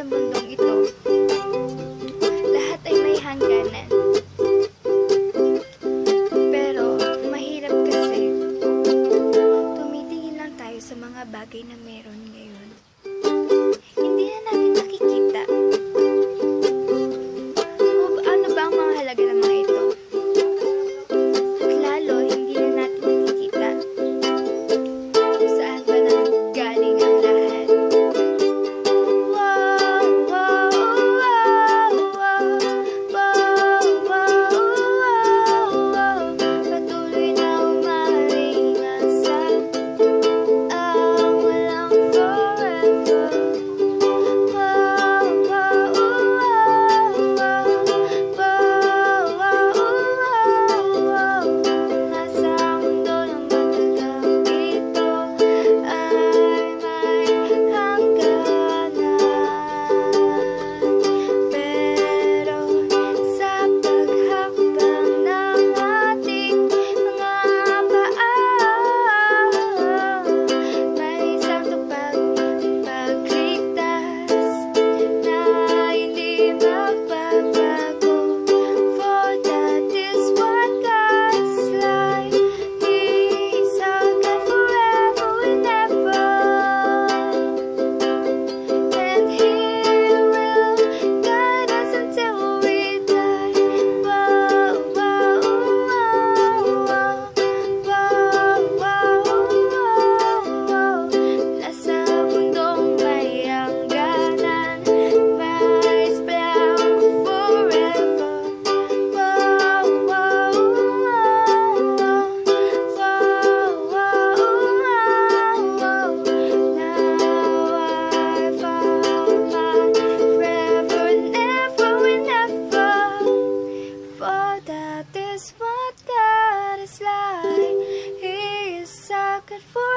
sa mundong ito, lahat ay may hangganan. Pero, mahirap kasi, tumitingin lang tayo sa mga bagay na meron ngayon. Hindi na natin nakikita. O ano ba ang mga halaga ng mga ito? At lalo, hindi na natin nakikita kung saan ba nanggaling ang lahat. Wow, wow, wow, wow, wow, wow, wow, wow. Patuloy na umalingasan ang walang forever. Wow, wow, wow, wow, wow, wow, wow. Nasa mundo ng matagang ito ay may hangganan. Pero sa paghakbang ng ating mga paa, may isang pagligtas na hindi magbabago. For that is what God's like. He is our God forever and ever. And He will guide us until we die. Wow, wow, wow, wow, wow, wow, wow. Nasa mundong may hangganan, mais brown forever. Wow, wow, wow, wow, wow, wow. Now I found my forever and ever and ever. For that is what God is like. He is our God forever.